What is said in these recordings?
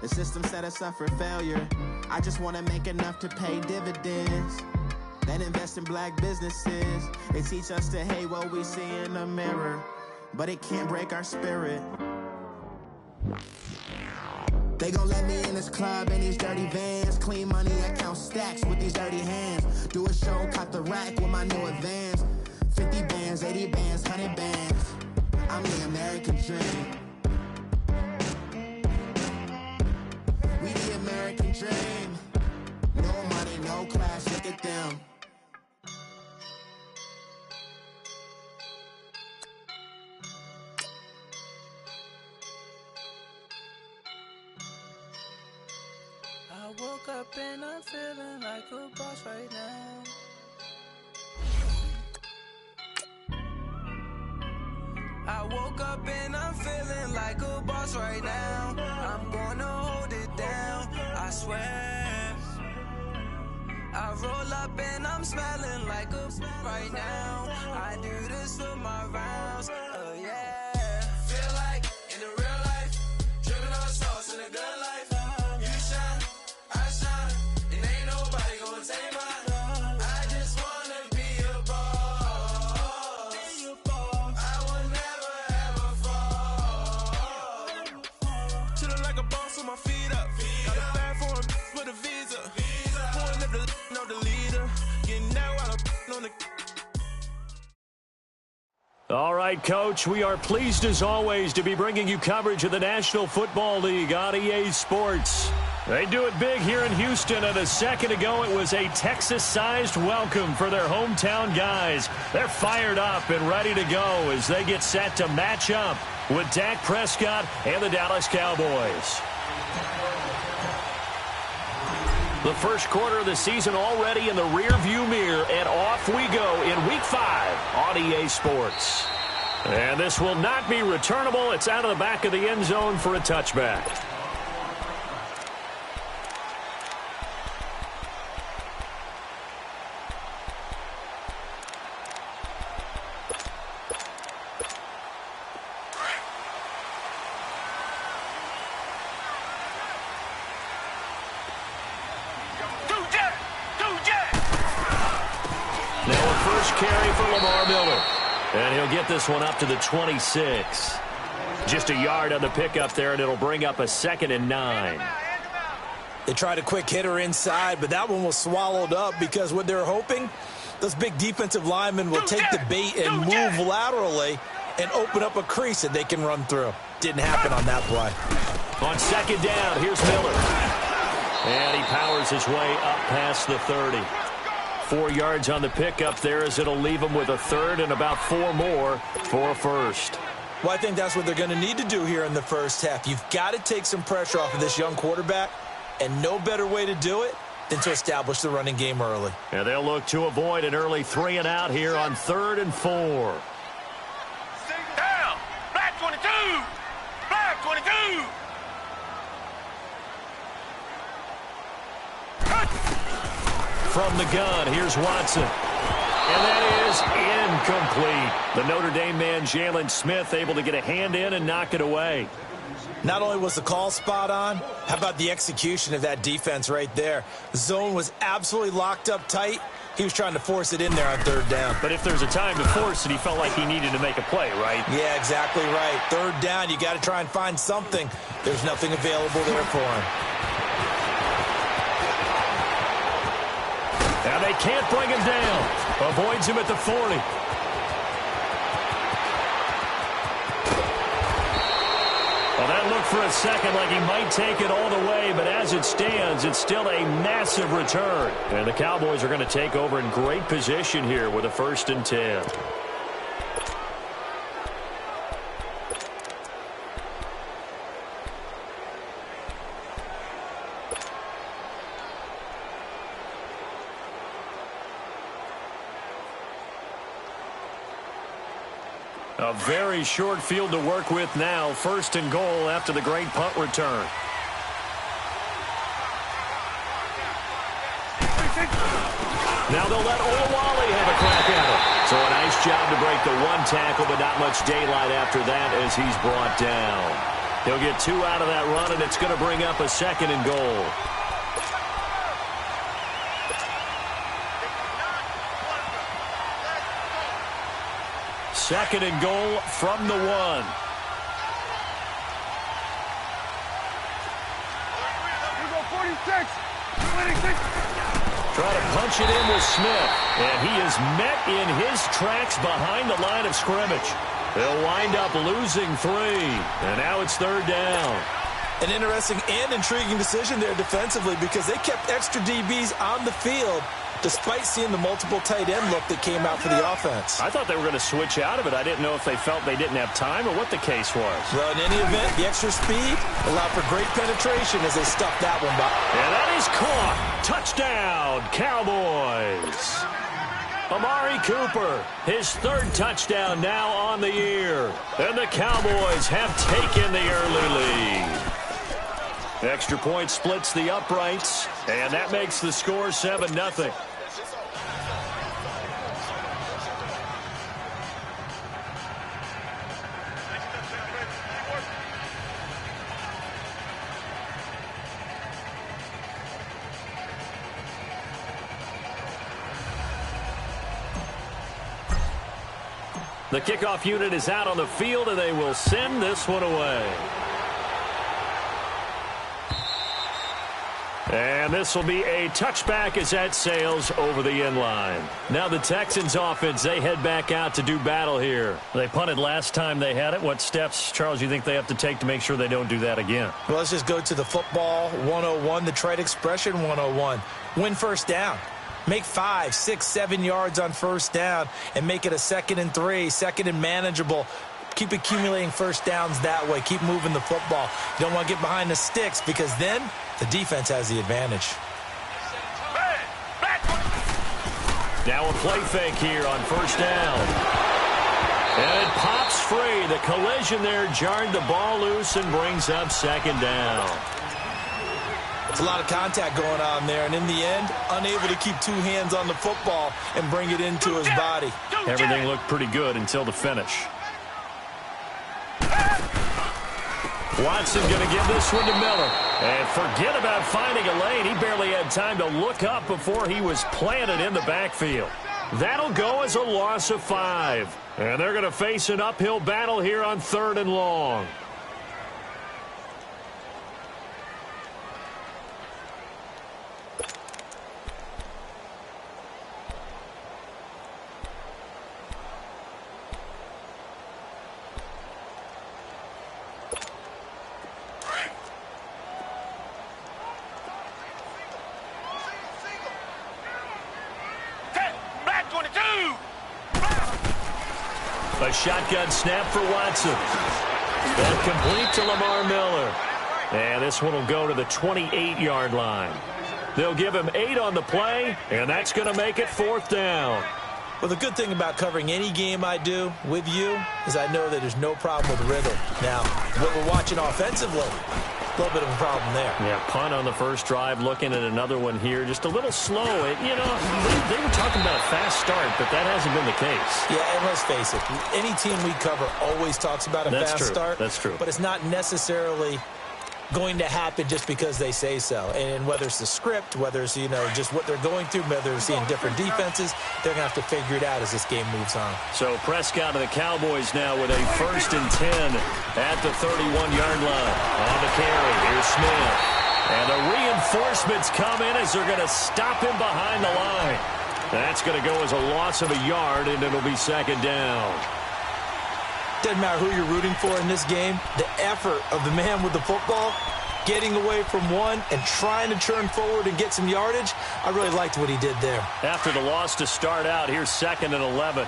The system set us up for failure. I just want to make enough to pay dividends. Then invest in black businesses. They teach us to hate what we see in the mirror, but it can't break our spirit. They gon' let me in this club in these dirty vans. Clean money, I count stacks with these dirty hands. Do a show, cut the rack with my new advance. 50 bands, 80 bands, 100 bands. I'm the American dream. We the American dream. No money, no class, look at them. I woke up and I'm feeling like a boss right now. I woke up and I'm feeling like a boss right now. I'm gonna hold it down, I swear. I roll up and I'm smelling like a right now. I do this for my rounds, oh yeah. Feel like in the real life, dripping on sauce in a good life. You shine, I shine, and ain't nobody gonna take mine. I just wanna be a boss. I will never ever fall. Chillin' like a boss with my feet up. Got a bag for him with a visa. Pulling up the know the leader. Getting out while I'm on the. All right, Coach, we are pleased as always to be bringing you coverage of the National Football League on EA Sports. They do it big here in Houston, and a second ago it was a Texas-sized welcome for their hometown guys. They're fired up and ready to go as they get set to match up with Dak Prescott and the Dallas Cowboys. The first quarter of the season already in the rearview mirror, and off we go in Week 5 on EA Sports. And this will not be returnable. It's out of the back of the end zone for a touchback. Carry for Lamar Miller. And he'll get this one up to the 26. Just a yard on the pickup there, and it'll bring up a 2nd and 9. They tried a quick hitter inside, but that one was swallowed up because what they're hoping, those big defensive linemen will take the bait and move laterally and open up a crease that they can run through. Didn't happen on that play. On 2nd down, here's Miller. And he powers his way up past the 30. 4 yards on the pickup there as it'll leave him with a 3rd and about 4 more for a 1st. Well, I think that's what they're going to need to do here in the first half. You've got to take some pressure off of this young quarterback, and no better way to do it than to establish the running game early. And they'll look to avoid an early 3 and out here on 3rd and 4. Down! Black 22! Black 22! From the gun, here's Watson. And that is incomplete. The Notre Dame man, Jalen Smith, able to get a hand in and knock it away. Not only was the call spot on, how about the execution of that defense right there? The zone was absolutely locked up tight. He was trying to force it in there on 3rd down. But if there's a time to force it, he felt like he needed to make a play, right? Yeah, exactly right. 3rd down, you got to try and find something. There's nothing available there for him. Now they can't bring him down. Avoids him at the 40. Well, that looked for a second like he might take it all the way, but as it stands, it's still a massive return. And the Cowboys are going to take over in great position here with a 1st and 10. A very short field to work with now. 1st and goal after the great punt return. Now they'll let Olawale have a crack at it. So a nice job to break the 1 tackle, but not much daylight after that as he's brought down. He'll get 2 out of that run, and it's going to bring up a 2nd and goal. Second and goal from the 1. Try to punch it in with Smith, and he is met in his tracks behind the line of scrimmage. They'll wind up losing 3, and now it's 3rd down. An interesting and intriguing decision there defensively because they kept extra DBs on the field despite seeing the multiple tight end look that came out for the offense. I thought they were going to switch out of it. I didn't know if they felt they didn't have time or what the case was. Well, in any event, the extra speed allowed for great penetration as they stuffed that one by. And that is caught. Touchdown, Cowboys. Amari Cooper, his 3rd touchdown now on the year. And the Cowboys have taken the early lead. Extra point splits the uprights, and that makes the score 7-0. The kickoff unit is out on the field, and they will send this one away. And this will be a touchback as that sails over the end line. Now the Texans offense, they head back out to do battle here. They punted last time they had it. What steps, Charles, you think they have to take to make sure they don't do that again? Well, let's just go to the football 101, the trade expression 101. Win first down. Make 5, 6, 7 yards on first down and make it a 2nd and 3, 2nd and manageable. Keep accumulating first downs that way. Keep moving the football. You don't want to get behind the sticks because then the defense has the advantage. Now a play fake here on first down. And it pops free. The collision there jarred the ball loose and brings up 2nd down. It's a lot of contact going on there, and in the end, unable to keep 2 hands on the football and bring it into his body. Everything looked pretty good until the finish. Watson going to give this one to Miller. And forget about finding a lane. He barely had time to look up before he was planted in the backfield. That'll go as a loss of 5. And they're going to face an uphill battle here on 3rd and long. A shotgun snap for Watson. That complete to Lamar Miller. And this one will go to the 28-yard line. They'll give him 8 on the play, and that's going to make it 4th down. Well, the good thing about covering any game I do with you is I know that there's no problem with rhythm. Now, what we're watching offensively, a little bit of a problem there. Yeah, punt on the first drive, looking at another one here. Just a little slow. They were talking about a fast start, but that hasn't been the case. Yeah, and let's face it, any team we cover always talks about a fast start. That's true. But it's not necessarily going to happen just because they say so. And whether it's the script, whether it's, just what they're going through, whether it's seeing different defenses, they're going to have to figure it out as this game moves on. So Prescott and the Cowboys now with a 1st and 10 at the 31-yard line. On the carry, here's Smith. And the reinforcements come in as they're going to stop him behind the line. That's going to go as a loss of a yard, and it'll be 2nd down. Doesn't matter who you're rooting for in this game. The effort of the man with the football, getting away from one and trying to turn forward and get some yardage, I really liked what he did there. After the loss to start out, here's 2nd and 11.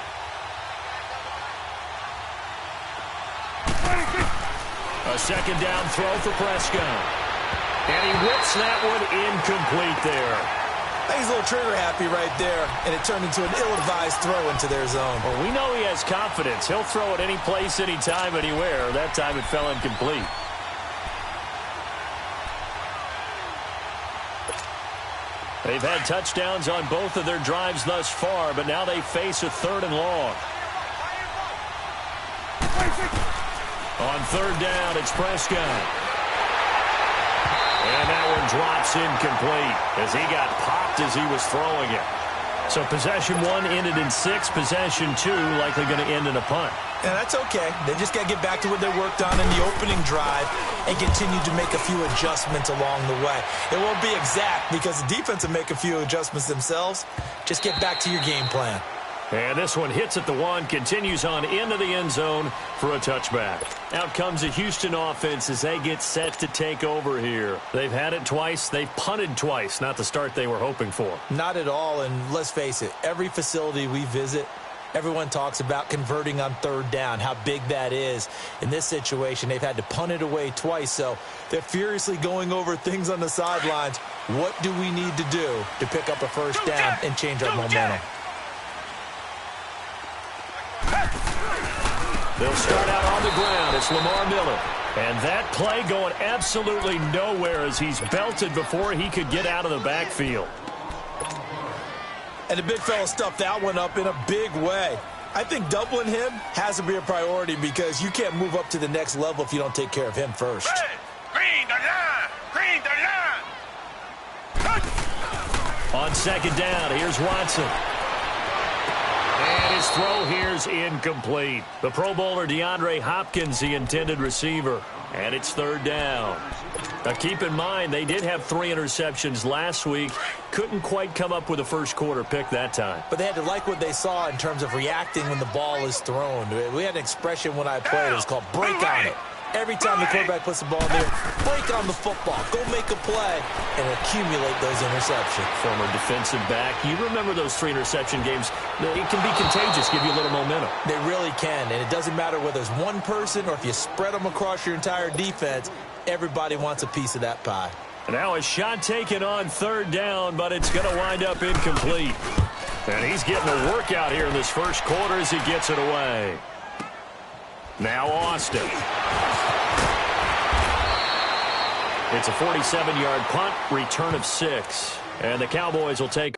A 2nd down throw for Prescott. And he whips that one incomplete there. He's a little trigger happy right there, and it turned into an ill-advised throw into their zone. Well, we know he has confidence. He'll throw it any place, anytime, anywhere. That time it fell incomplete. They've had touchdowns on both of their drives thus far, but now they face a 3rd and long. On third down, it's Prescott. And that one drops incomplete as he got popped as he was throwing it. So possession 1 ended in 6. Possession 2 likely going to end in a punt. Yeah, that's okay. They just got to get back to what they worked on in the opening drive and continue to make a few adjustments along the way. It won't be exact because the defense will make a few adjustments themselves. Just get back to your game plan. And this one hits at the 1, continues on into the end zone for a touchback. Out comes the Houston offense as they get set to take over here. They've had it twice. They've punted twice. Not the start they were hoping for. Not at all, and let's face it, every facility we visit, everyone talks about converting on third down, how big that is. In this situation, they've had to punt it away twice, so they're furiously going over things on the sidelines. What do we need to do to pick up a first down and change our momentum? They'll start out on the ground. It's Lamar Miller. And that play going absolutely nowhere as he's belted before he could get out of the backfield. And the big fella stuffed that one up in a big way. I think doubling him has to be a priority because you can't move up to the next level if you don't take care of him first. Hey, green the line! Green the line! On second down, here's Watson. And his throw here's incomplete. The Pro Bowler DeAndre Hopkins, the intended receiver. And it's third down. Now keep in mind, they did have 3 interceptions last week. Couldn't quite come up with a first quarter pick that time. But they had to like what they saw in terms of reacting when the ball is thrown. We had an expression when I played. It was called break on it. Every time the quarterback puts the ball there, break on the football. Go make a play and accumulate those interceptions. Former defensive back. You remember those 3 interception games. It can be contagious, give you a little momentum. They really can, and it doesn't matter whether it's one person or if you spread them across your entire defense. Everybody wants a piece of that pie. Now a shot taken on third down, but it's going to wind up incomplete. And he's getting a workout here in this first quarter as he gets it away. Now Austin. It's a 47-yard punt, return of 6. And the Cowboys will take.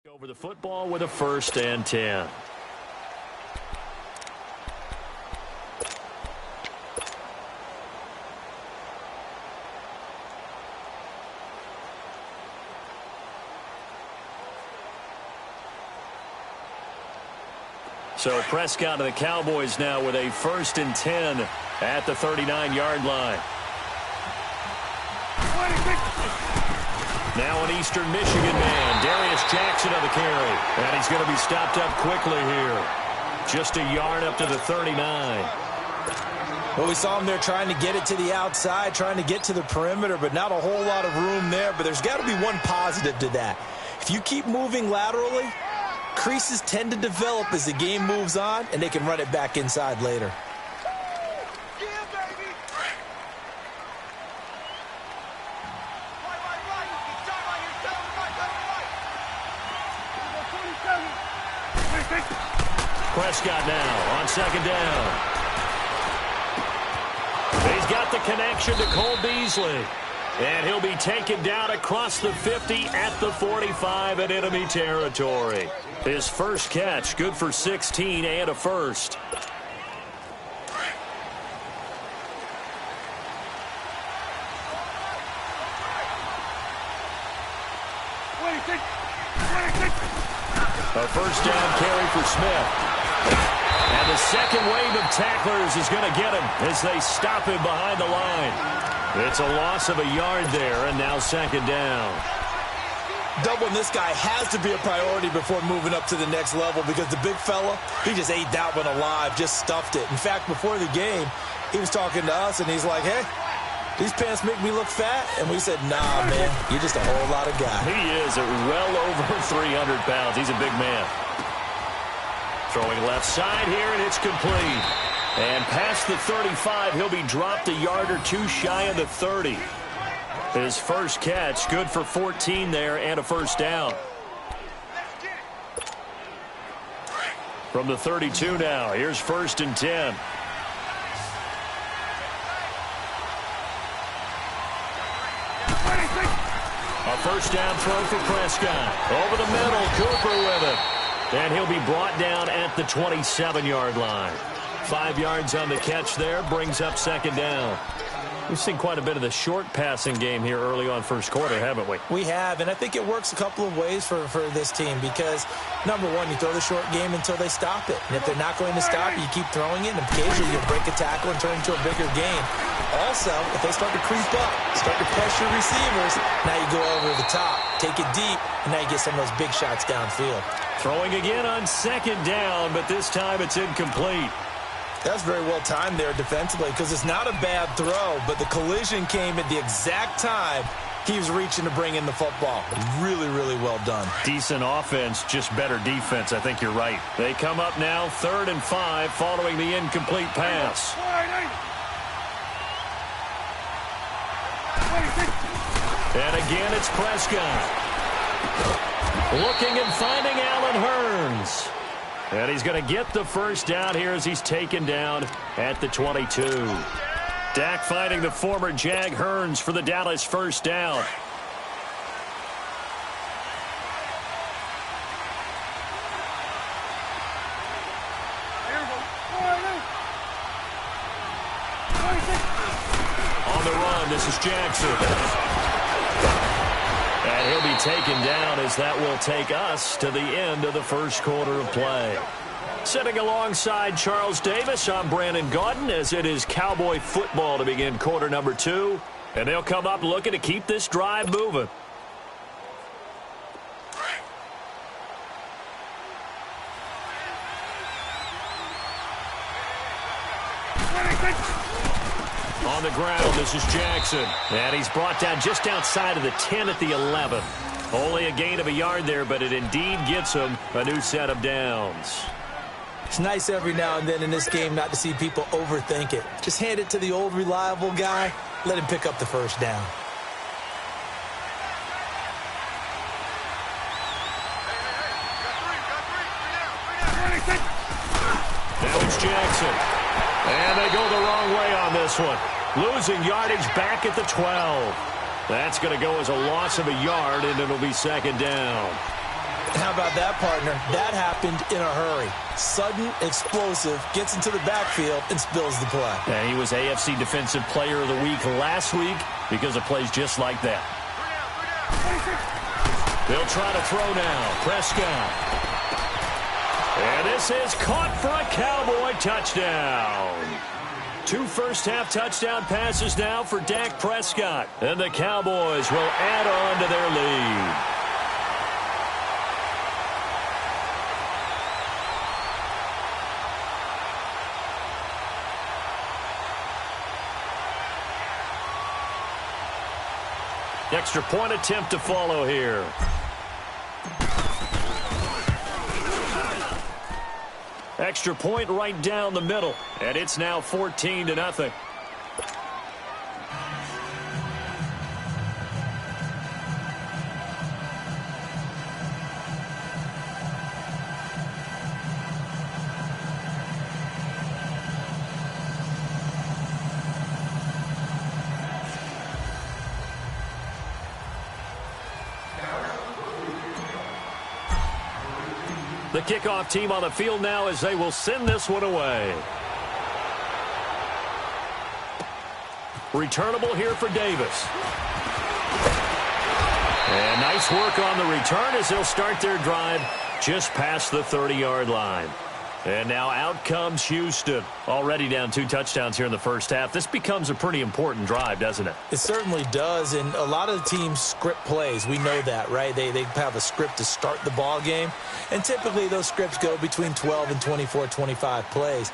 Over the football with a 1st and 10. So Prescott of the Cowboys now with a 1st and 10 at the 39-yard line. Now an Eastern Michigan man, Darius Jackson on the carry. And he's going to be stopped up quickly here. Just a yard up to the 39. Well, we saw him there trying to get it to the outside, trying to get to the perimeter, but not a whole lot of room there. But there's got to be one positive to that. If you keep moving laterally, creases tend to develop as the game moves on, and they can run it back inside later. Prescott now on second down. He's got the connection to Cole Beasley. And he'll be taken down across the 50 at the 45 in enemy territory. His first catch, good for 16 and a first. A first down carry for Smith. And the second wave of tacklers is going to get him as they stop him behind the line. It's a loss of a yard there, and now second down. Doubling this guy has to be a priority before moving up to the next level because the big fella, he just ate that one alive, just stuffed it. In fact, before the game, he was talking to us, and he's like, hey, these pants make me look fat. And we said, nah, man, you're just a whole lot of guy. He is well over 300 pounds. He's a big man. Throwing left side here, and it's complete. And past the 35, he'll be dropped a yard or two shy of the 30. His first catch, good for 14 there and a first down. From the 32 now, here's 1st and 10. A first down throw for Prescott. Over the middle, Cooper with it. And he'll be brought down at the 27-yard line. 5 yards on the catch there, brings up 2nd down. We've seen quite a bit of the short passing game here early on first quarter, haven't we? We have, and I think it works a couple of ways for this team because, number one, you throw the short game until they stop it. And if they're not going to stop, you keep throwing it, and occasionally you'll break a tackle and turn into a bigger game. Also, if they start to creep up, start to pressure receivers, now you go over the top, take it deep, and now you get some of those big shots downfield. Throwing again on 2nd down, but this time it's incomplete. That's very well timed there defensively because it's not a bad throw, but the collision came at the exact time he was reaching to bring in the football. Really, really well done. Decent offense, just better defense. I think you're right. They come up now 3rd and 5 following the incomplete pass. And again, it's Prescott. Looking and finding Allen Hurns. And he's going to get the first down here as he's taken down at the 22. Dak finding the former Jag Hurns for the Dallas first down. On the run, this is Jackson. And he'll be taken down as that will take us to the end of the first quarter of play. Sitting alongside Charles Davis, I'm Brandon Gaudin as it is Cowboy football to begin quarter number 2. And they'll come up looking to keep this drive moving. On the ground, this is Jackson. And he's brought down just outside of the 10 at the 11. Only a gain of a yard there, but it indeed gets him a new set of downs. It's nice every now and then in this game not to see people overthink it. Just hand it to the old reliable guy. Let him pick up the first down. Now it's Jackson. And they go the wrong way on this one. Losing yardage back at the 12. That's going to go as a loss of a yard, and it'll be 2nd down. How about that, partner? That happened in a hurry. Sudden, explosive, gets into the backfield, and spills the play. And he was AFC Defensive Player of the Week last week because of plays just like that. They'll try to throw now. Prescott. And this is caught for a Cowboy touchdown. 2 first-half touchdown passes now for Dak Prescott. And the Cowboys will add on to their lead. Extra point attempt to follow here. Extra point right down the middle, and it's now 14-0. The kickoff team on the field now as they will send this one away. Returnable here for Davis. And nice work on the return as they'll start their drive just past the 30-yard line. And now out comes Houston. Already down 2 touchdowns here in the first half. This becomes a pretty important drive, doesn't it? It certainly does, and a lot of the teams script plays. We know that, right? They have a script to start the ball game, and typically those scripts go between 12 and 24, 25 plays.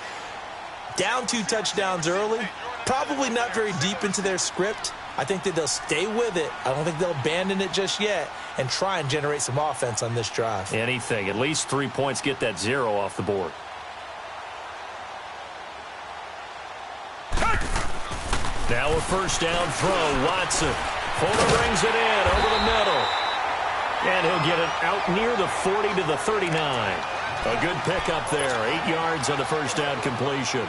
down 2 touchdowns early, probably not very deep into their script. I think that they'll stay with it. I don't think they'll abandon it just yet and try and generate some offense on this drive. Anything. At least 3 points, get that 0 off the board. Now a first down throw. Watson. Fuller brings it in over the middle. And he'll get it out near the 40 to the 39. A good pickup there. 8 yards on the first down completion.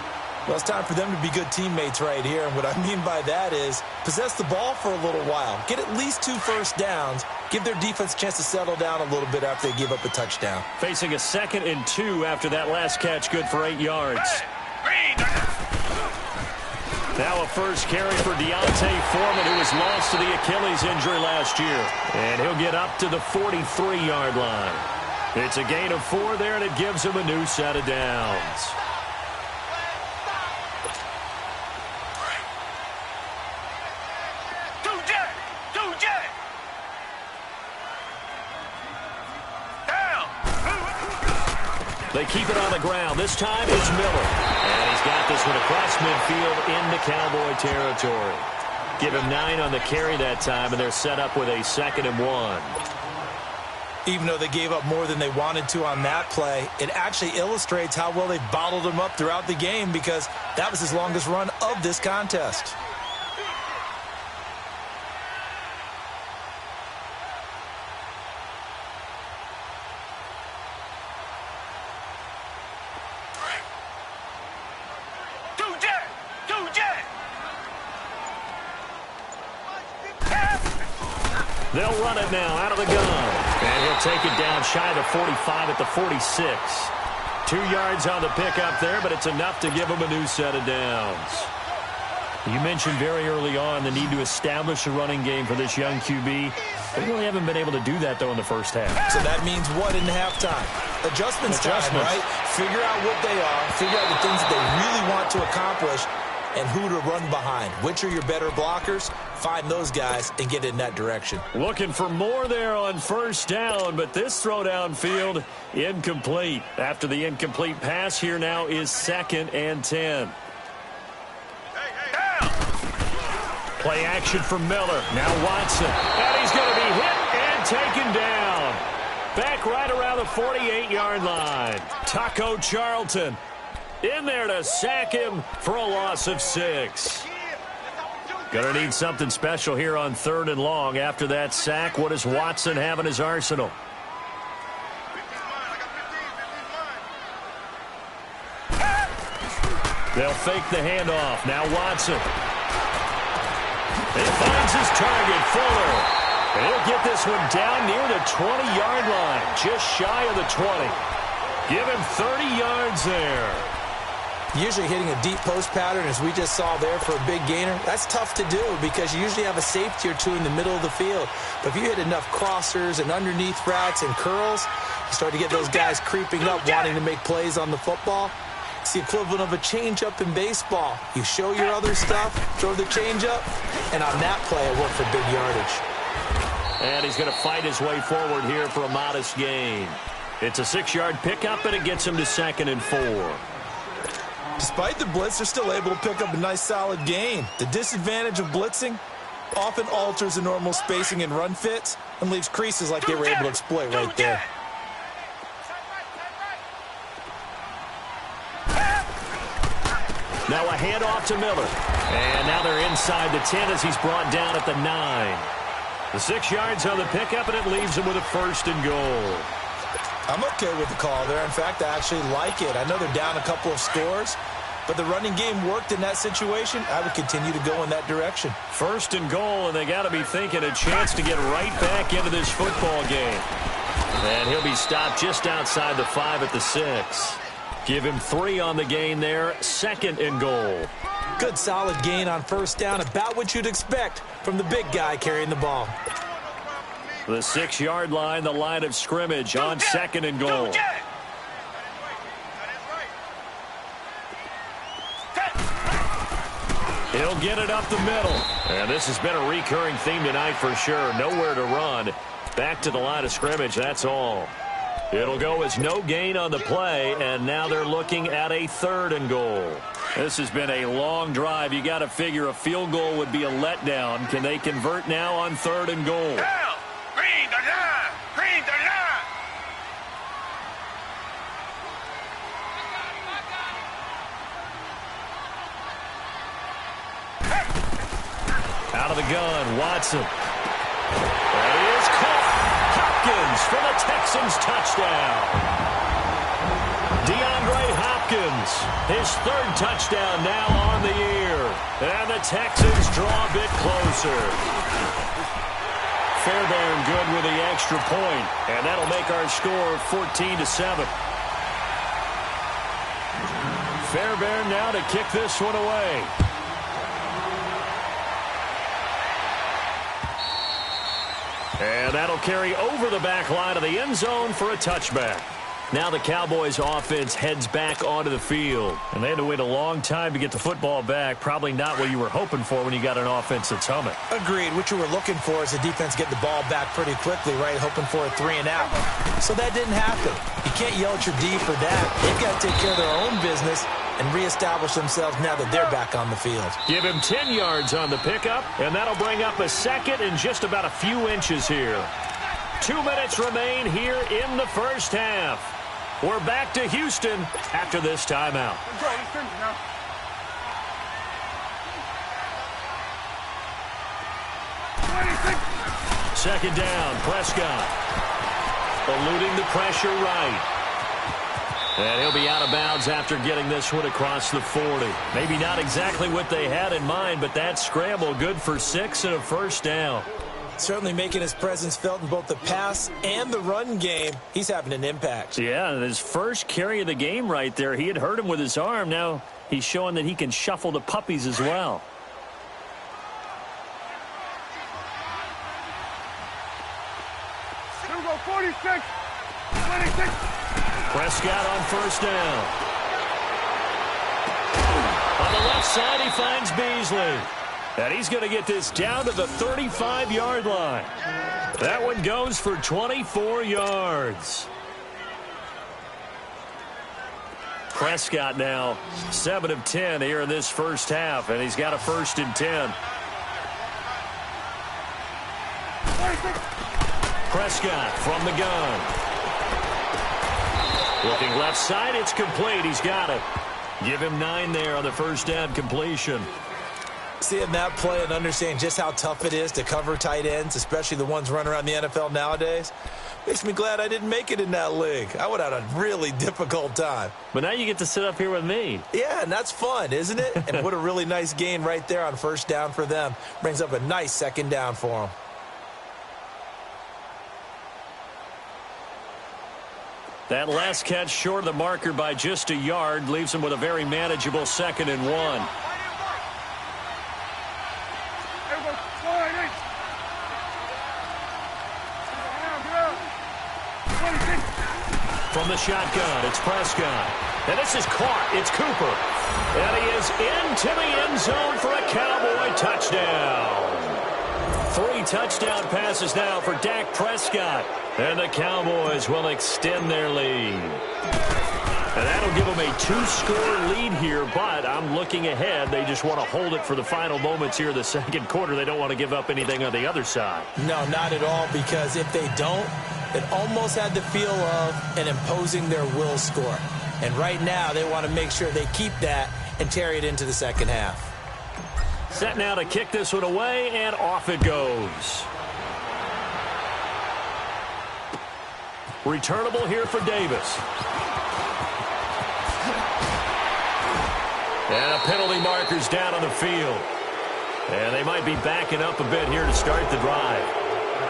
Well, it's time for them to be good teammates right here. And what I mean by that is possess the ball for a little while. Get at least 2 first downs. Give their defense a chance to settle down a little bit after they give up a touchdown. Facing a 2nd and 2 after that last catch, good for 8 yards. Now a first carry for Deontay Foreman, who was lost to the Achilles injury last year. And he'll get up to the 43-yard line. It's a gain of 4 there, and it gives him a new set of downs. They keep it on the ground. This time it's Miller. And he's got this one across midfield into Cowboy territory. Give him 9 on the carry that time, and they're set up with a 2nd and 1. Even though they gave up more than they wanted to on that play, it actually illustrates how well they bottled him up throughout the game because that was his longest run of this contest. They'll run it now out of the gun. And he'll take it down shy of the 45 at the 46. 2 yards on the pickup there, but it's enough to give him a new set of downs. You mentioned very early on the need to establish a running game for this young QB. They really haven't been able to do that, though, in the first half. So that means what in halftime? Adjustments time, right? Figure out what they are. Figure out the things that they really want to accomplish and who to run behind. Which are your better blockers? Find those guys and get in that direction. Looking for more there on first down, but this throw downfield incomplete. After the incomplete pass, here now is 2nd and 10. Play action for Miller. Now Watson. And he's going to be hit and taken down. Back right around the 48-yard line. Taco Charlton in there to sack him for a loss of 6. Going to need something special here on 3rd and long. After that sack, what does Watson have in his arsenal? They'll fake the handoff. Now Watson. He finds his target, Fuller. And he'll get this one down near the 20-yard line, just shy of the 20. Give him 30 yards there. Usually hitting a deep post pattern, as we just saw there for a big gainer, that's tough to do because you usually have a safety or two in the middle of the field. But if you hit enough crossers and underneath routes and curls, you start to get those guys creeping up, wanting to make plays on the football. It's the equivalent of a changeup in baseball. You show your other stuff, throw the changeup, and on that play, it worked for big yardage. And he's going to fight his way forward here for a modest gain. It's a 6-yard pickup, and it gets him to 2nd and 4. Despite the blitz, they're still able to pick up a nice, solid gain. The disadvantage of blitzing often alters the normal spacing and run fits and leaves creases like they were able to exploit right there. Now a handoff to Miller. And now they're inside the 10 as he's brought down at the 9. The 6 yards on the pickup, and it leaves him with a 1st and goal. I'm okay with the call there. In fact, I actually like it. I know they're down a couple of scores, but the running game worked in that situation. I would continue to go in that direction. 1st and goal, and they got to be thinking a chance to get right back into this football game. And he'll be stopped just outside the 5 at the 6. Give him 3 on the gain there. 2nd and goal. Good solid gain on first down, about what you'd expect from the big guy carrying the ball. The 6-yard line, the line of scrimmage on 2nd and goal. He'll get it up the middle. And this has been a recurring theme tonight for sure. Nowhere to run. Back to the line of scrimmage, that's all. It'll go as no gain on the play, and now they're looking at a 3rd and goal. This has been a long drive. You got to figure a field goal would be a letdown. Can they convert now on 3rd and goal? Down. Green the line. Green the line. Out of the gun, Watson. That is caught. Hopkins for the Texans touchdown. DeAndre Hopkins, his 3rd touchdown now on the year. And the Texans draw a bit closer. Fairbairn good with the extra point, and that'll make our score 14-7. Fairbairn now to kick this one away. And that'll carry over the back line of the end zone for a touchback. Now the Cowboys offense heads back onto the field. And they had to wait a long time to get the football back. Probably not what you were hoping for when you got an offense that's humming. Agreed. What you were looking for is the defense get the ball back pretty quickly, right? Hoping for a 3 and out. So that didn't happen. You can't yell at your D for that. They've got to take care of their own business and reestablish themselves now that they're back on the field. Give him 10 yards on the pickup, and that'll bring up a second and just about a few inches here. 2 minutes remain here in the first half. We're back to Houston after this timeout. Second down, Prescott. Eluding the pressure right. And he'll be out of bounds after getting this one across the 40. Maybe not exactly what they had in mind, but that scramble good for 6 and a first down. Certainly making his presence felt in both the pass and the run game. He's having an impact. Yeah, his first carry of the game right there. He had hurt him with his arm. Now he's showing that he can shuffle the puppies as well. Here we go, 46. 26. Prescott on first down. On the left side, he finds Beasley. And he's going to get this down to the 35-yard line. That one goes for 24 yards. Prescott now 7 of 10 here in this first half, and he's got a 1st and 10. Prescott from the gun. Looking left side, it's complete. He's got it. Give him 9 there on the first down completion. Seeing that play and understanding just how tough it is to cover tight ends, especially the ones running around the NFL nowadays, makes me glad I didn't make it in that league. I would have had a really difficult time. But now you get to sit up here with me. Yeah, and that's fun, isn't it? And what a really nice gain right there on first down for them. Brings up a nice second down for them. That last catch short of the marker by just a yard leaves him with a very manageable 2nd and 1. From the shotgun, it's Prescott. And this is caught. It's Cooper. And he is into the end zone for a Cowboy touchdown. 3 touchdown passes now for Dak Prescott. And the Cowboys will extend their lead. And that'll give them a 2-score lead here, but I'm looking ahead. They just want to hold it for the final moments here in the second quarter. They don't want to give up anything on the other side. No, not at all, because if they don't, it almost had the feel of an imposing their will score. And right now, they want to make sure they keep that and carry it into the second half. Set now to kick this one away, and off it goes. Returnable here for Davis. And a penalty marker's down on the field. And they might be backing up a bit here to start the drive.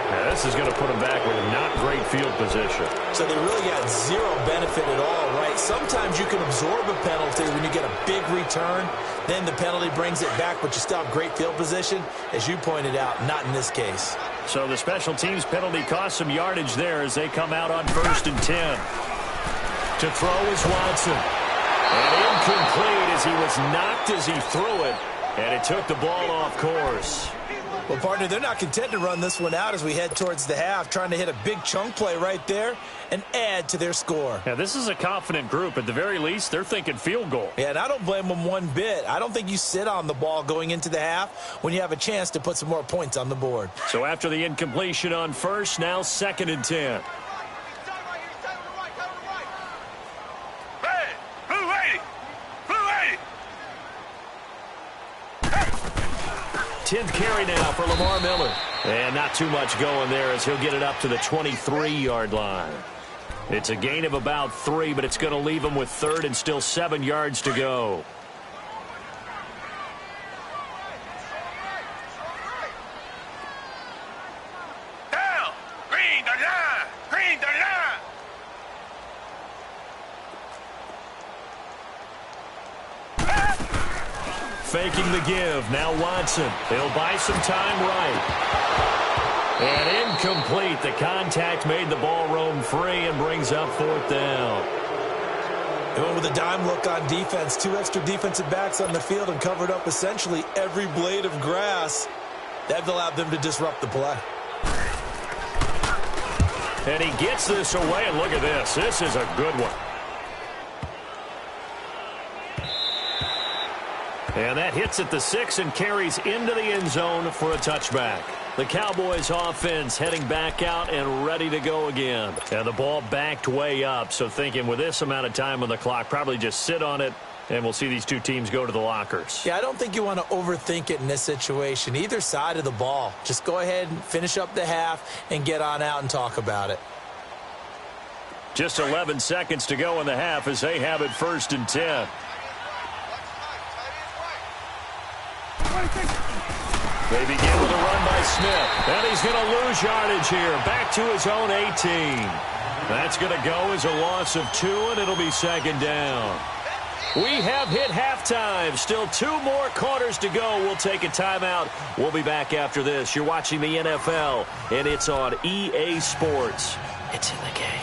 Now, this is going to put them back with not great field position. So they really got zero benefit at all, right? Sometimes you can absorb a penalty when you get a big return. Then the penalty brings it back, but you still have great field position. As you pointed out, not in this case. So the special teams penalty cost some yardage there as they come out on 1st and 10. To throw is Watson. And incomplete as he was knocked as he threw it. And it took the ball off course. Well, partner, they're not content to run this one out as we head towards the half, trying to hit a big chunk play right there and add to their score. Yeah, this is a confident group. At the very least, they're thinking field goal. Yeah, and I don't blame them one bit. I don't think you sit on the ball going into the half when you have a chance to put some more points on the board. So after the incompletion on first, now 2nd and 10. 10th carry now for Lamar Miller. And not too much going there as he'll get it up to the 23-yard line. It's a gain of about 3, but it's going to leave him with 3rd and still 7 yards to go. Down! Green 39! Green 39! Faking the give. Now Watson. He'll buy some time right. And incomplete. The contact made the ball roam free and brings up 4th down. They went with a dime look on defense. 2 extra defensive backs on the field and covered up essentially every blade of grass. That allowed them to disrupt the play. And he gets this away. And look at this. This is a good one. And that hits at the 6 and carries into the end zone for a touchback. The Cowboys offense heading back out and ready to go again. And the ball backed way up, so thinking with this amount of time on the clock, probably just sit on it, and we'll see these two teams go to the lockers. Yeah, I don't think you want to overthink it in this situation. Either side of the ball. Just go ahead and finish up the half and get on out and talk about it. Just 11 seconds to go in the half as they have it 1st and 10. They begin with a run by Smith. And he's going to lose yardage here. Back to his own 18. That's going to go as a loss of 2, and it'll be 2nd down. We have hit halftime. Still 2 more quarters to go. We'll take a timeout. We'll be back after this. You're watching the NFL, and it's on EA Sports. It's in the game.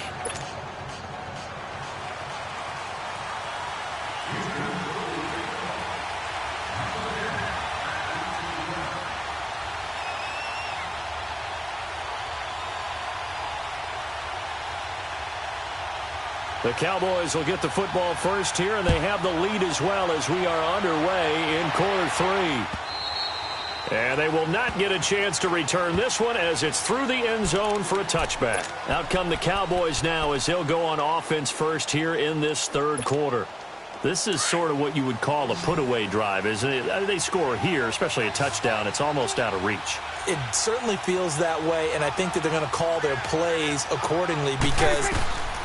The Cowboys will get the football first here, and they have the lead as well as we are underway in quarter 3. And they will not get a chance to return this one as it's through the end zone for a touchback. Out come the Cowboys now as they'll go on offense first here in this 3rd quarter. This is sort of what you would call a put-away drive, isn't it? They score here, especially a touchdown. It's almost out of reach. It certainly feels that way, and I think that they're going to call their plays accordingly because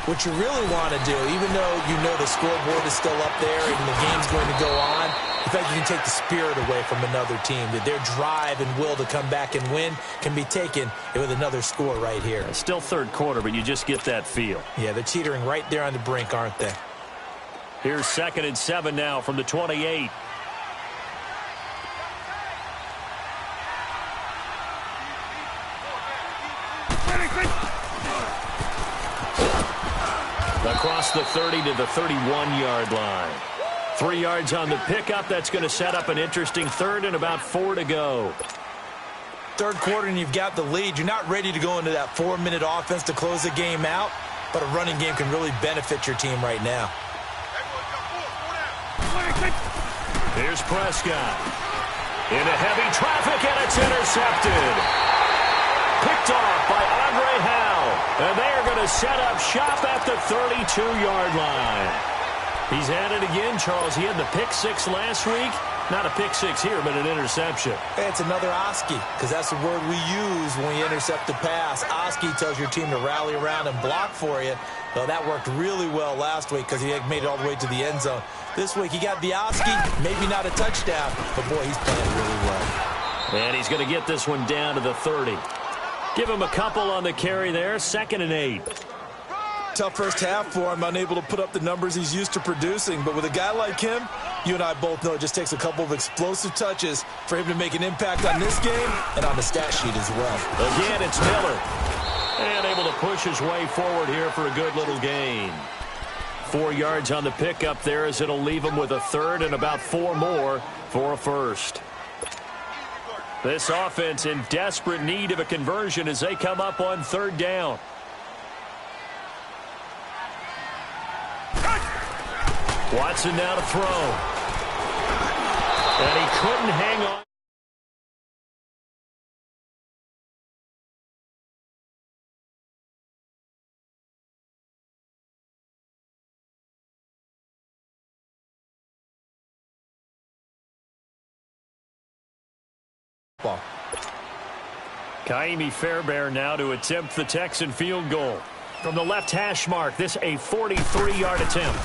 what you really want to do, even though you know the scoreboard is still up there and the game's going to go on, in fact, you can take the spirit away from another team. That their drive and will to come back and win can be taken with another score right here. It's still 3rd quarter, but you just get that feel. Yeah, they're teetering right there on the brink, aren't they? Here's 2nd and 7 now from the 28. Across the 30 to the 31-yard line. 3 yards on the pickup. That's going to set up an interesting 3rd and about 4 to go. 3rd quarter and you've got the lead. You're not ready to go into that 4-minute offense to close the game out, but a running game can really benefit your team right now. Here's Prescott. Into heavy traffic, and it's intercepted. Picked off by Andre Howe. And they are going to set up shop at the 32-yard line. He's at it again, Charles. He had the pick 6 last week. Not a pick 6 here, but an interception. Hey, it's another Oski, because that's the word we use when we intercept the pass. Oski tells your team to rally around and block for you. Well, that worked really well last week because he made it all the way to the end zone. This week he got the Oski, maybe not a touchdown, but boy, he's playing really well. And he's going to get this one down to the 30. Give him a couple on the carry there. 2nd and 8. Tough first half for him, unable to put up the numbers he's used to producing. But with a guy like him, you and I both know it just takes a couple of explosive touches for him to make an impact on this game and on the stat sheet as well. Again, it's Miller. And able to push his way forward here for a good little gain. 4 yards on the pickup there as it'll leave him with a 3rd and about 4 more for a 1st. This offense in desperate need of a conversion as they come up on third down. Watson now to throw. And he couldn't hang on. Kaimi Fairbairn now to attempt the Texan field goal. From the left hash mark, this a 43-yard attempt.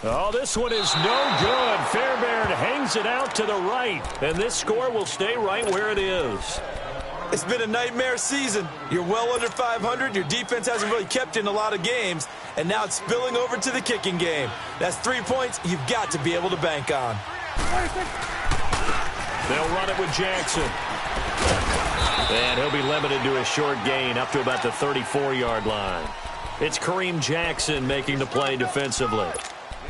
Oh, this one is no good. Fairbairn hangs it out to the right, and this score will stay right where it is. It's been a nightmare season. You're well under 500. Your defense hasn't really kept you in a lot of games, and now it's spilling over to the kicking game. That's 3 points you've got to be able to bank on. They'll run it with Jackson. And he'll be limited to a short gain up to about the 34-yard line. It's Kareem Jackson making the play defensively.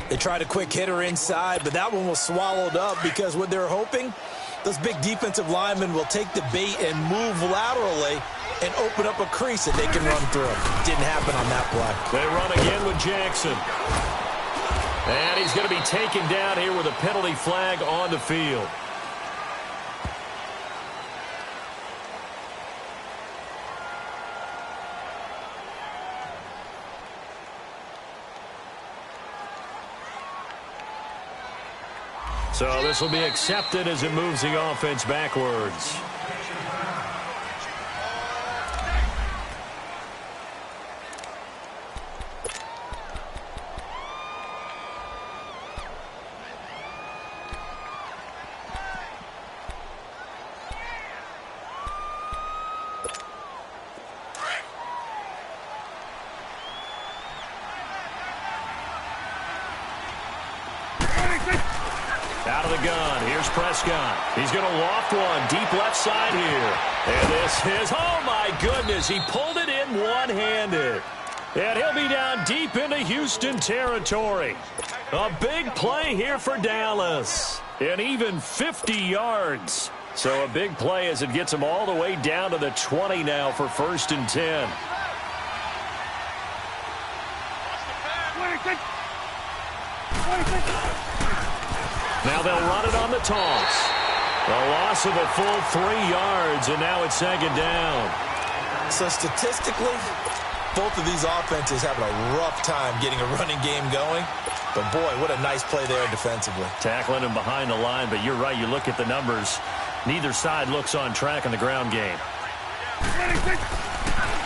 They tried a quick hitter inside, but that one was swallowed up because what they're hoping, those big defensive linemen will take the bait and move laterally and open up a crease that they can run through. Didn't happen on that play. They run again with Jackson. And he's going to be taken down here with a penalty flag on the field. So this will be accepted as it moves the offense backwards. Out of the gun. Here's Prescott. He's going to loft one deep left side here. And this is, oh my goodness, he pulled it in one-handed. And he'll be down deep into Houston territory. A big play here for Dallas. And even 50 yards. So a big play as it gets him all the way down to the 20 now for 1st and 10. Now they'll run it on the toss. A loss of a full 3 yards, and now it's 2nd down. So statistically, both of these offenses having a rough time getting a running game going. But, boy, what a nice play there defensively. Tackling him behind the line, but you're right. You look at the numbers. Neither side looks on track in the ground game.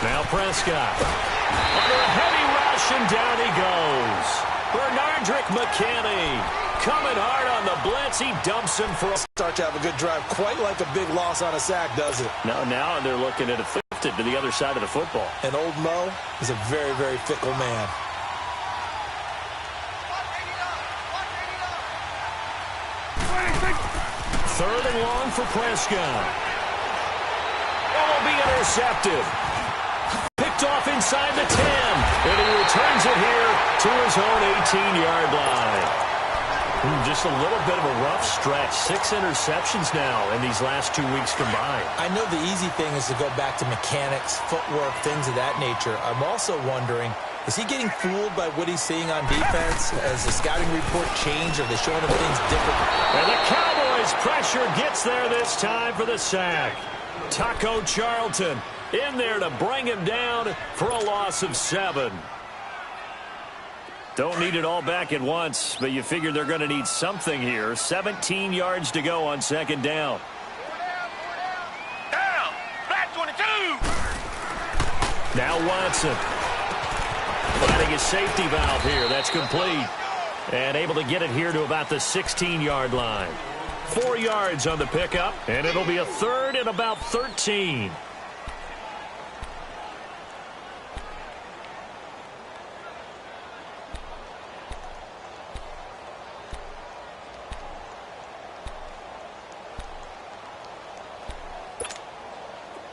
Now Prescott. Under a heavy rush, and down he goes. Bernardrick McKinney. Coming hard on the blitz. He dumps him for a start to have a good drive. Quite like a big loss on a sack, does it? No, now they're looking at a flip it to the other side of the football. And old Mo is a very, very fickle man. Third and long for Prescott. It will be intercepted. Picked off inside the 10. And he returns it here to his own 18-yard line. Just a little bit of a rough stretch. 6 interceptions now in these last 2 weeks combined. I know the easy thing is to go back to mechanics, footwork, things of that nature. I'm also wondering, is he getting fooled by what he's seeing on defense? Has the scouting report changed? Are they showing him things different? And the Cowboys' pressure gets there this time for the sack. Taco Charlton in there to bring him down for a loss of 7. Don't need it all back at once, but you figure they're going to need something here. 17 yards to go on 2nd down. Down! Black 22! Now Watson. Finding his safety valve here. That's complete. And able to get it here to about the 16-yard line. 4 yards on the pickup, and it'll be a 3rd and about 13.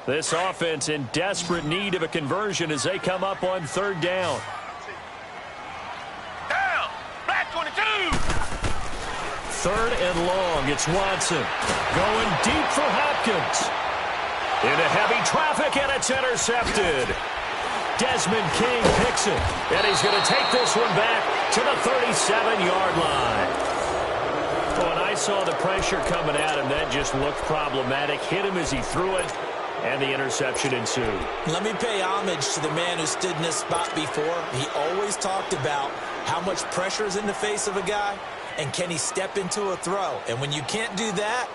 This offense in desperate need of a conversion as they come up on 3rd down. Down! Black 22! 3rd and long. It's Watson going deep for Hopkins. Into heavy traffic, and it's intercepted. Desmond King picks it, and he's going to take this one back to the 37-yard line. When I saw the pressure coming at him, that just looked problematic. Hit him as he threw it, and the interception ensued. Let me pay homage to the man who stood in this spot before. He always talked about how much pressure is in the face of a guy, and can he step into a throw. And when you can't do that,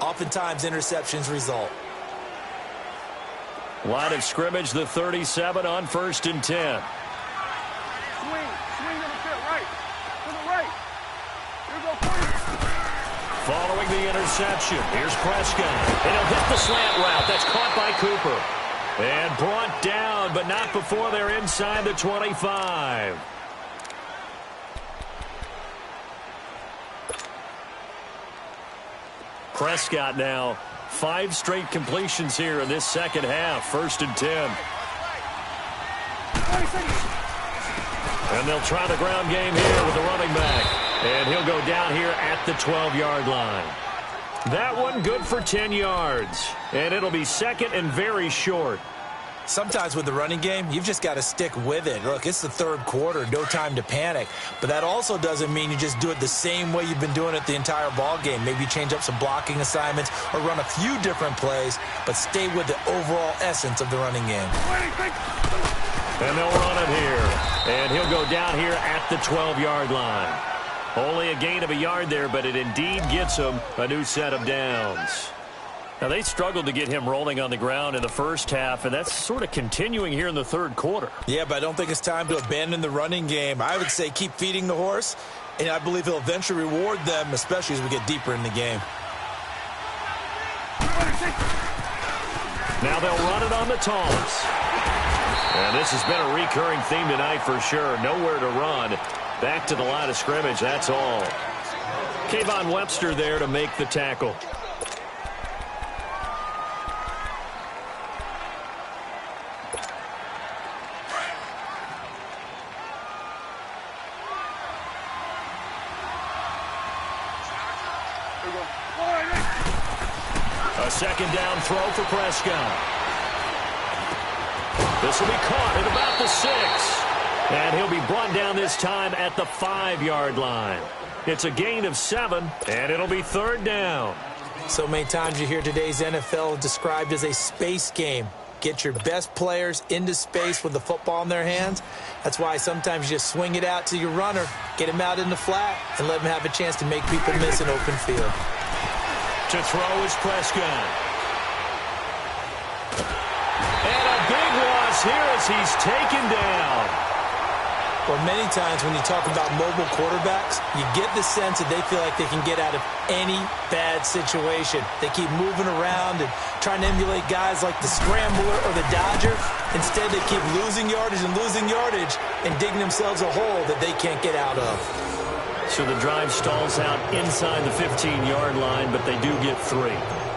oftentimes interceptions result. Line of scrimmage, the 37 on 1st and 10. Swing to the pit, right. To the right. Here go, 40. Following the interception, here's Prescott. And he'll hit the slant route. That's caught by Cooper. And brought down, but not before they're inside the 25. Prescott now 5 straight completions here in this second half. 1st and 10. And they'll try the ground game here with the running back. And he'll go down here at the 12-yard line. That one good for 10 yards. And it'll be 2nd and very short. Sometimes with the running game, you've just got to stick with it. Look, it's the 3rd quarter, no time to panic. But that also doesn't mean you just do it the same way you've been doing it the entire ball game. Maybe change up some blocking assignments or run a few different plays, but stay with the overall essence of the running game. And they'll run it here. And he'll go down here at the 12-yard line. Only a gain of a yard there, but it indeed gets him a new set of downs. Now, they struggled to get him rolling on the ground in the first half, and that's sort of continuing here in the 3rd quarter. Yeah, but I don't think it's time to abandon the running game. I would say keep feeding the horse, and I believe he'll eventually reward them, especially as we get deeper in the game. Now they'll run it on the taunts. And this has been a recurring theme tonight for sure. Nowhere to run. Back to the line of scrimmage, that's all. Kayvon Webster there to make the tackle. A 2nd down throw for Prescott. This will be caught at about the 6. And he'll be brought down this time at the 5-yard line. It's a gain of 7, and it'll be 3rd down. So many times you hear today's NFL described as a space game. Get your best players into space with the football in their hands. That's why sometimes you just swing it out to your runner, get him out in the flat, and let him have a chance to make people miss an open field. To throw is Prescott. And a big loss here as he's taken down. Well, many times when you talk about mobile quarterbacks, you get the sense that they feel like they can get out of any bad situation. They keep moving around and trying to emulate guys like the Scrambler or the Dodger. Instead, they keep losing yardage and digging themselves a hole that they can't get out of. So the drive stalls out inside the 15-yard line, but they do get 3.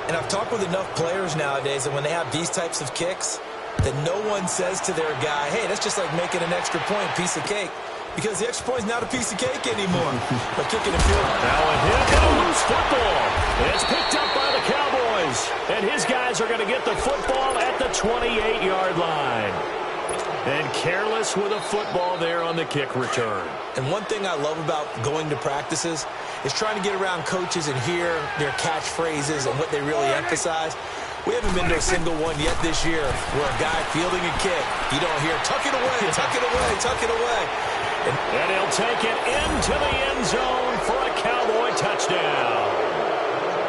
And I've talked with enough players nowadays that when they have these types of kicks, that no one says to their guy, hey, that's just like making an extra point, piece of cake. Because the extra point is not a piece of cake anymore. But kicking a field. Now a hit and a loose football. It's picked up by the Cowboys. And his guys are going to get the football at the 28-yard line. And careless with a football there on the kick return. And one thing I love about going to practices is trying to get around coaches and hear their catchphrases and what they really emphasize. We haven't been to a single one yet this year where a guy fielding a kick, you don't hear, tuck it away, tuck it away, tuck it away. And he'll take it into the end zone for a Cowboy touchdown.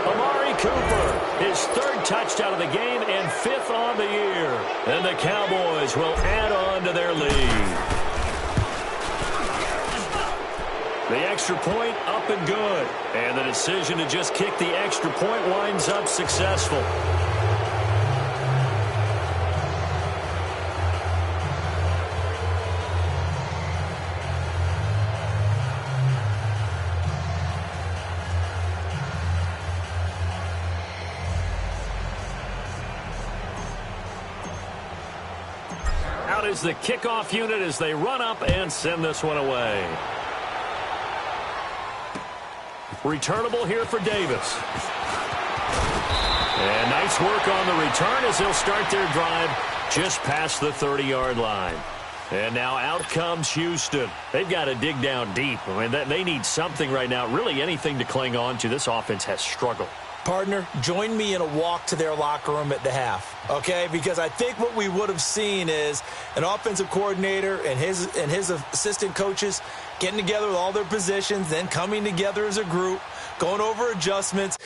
Amari Cooper, his 3rd touchdown of the game and 5th on the year. And the Cowboys will add on to their lead. The extra point up and good. And the decision to just kick the extra point winds up successful. Out is the kickoff unit as they run up and send this one away. Returnable here for Davis. And nice work on the return as they'll start their drive just past the 30-yard line. And now out comes Houston. They've got to dig down deep. I mean, they need something right now, really anything to cling on to. This offense has struggled. Partner, join me in a walk to their locker room at the half, okay? Because I think what we would have seen is an offensive coordinator and his assistant coaches getting together with all their positions, then coming together as a group, going over adjustments.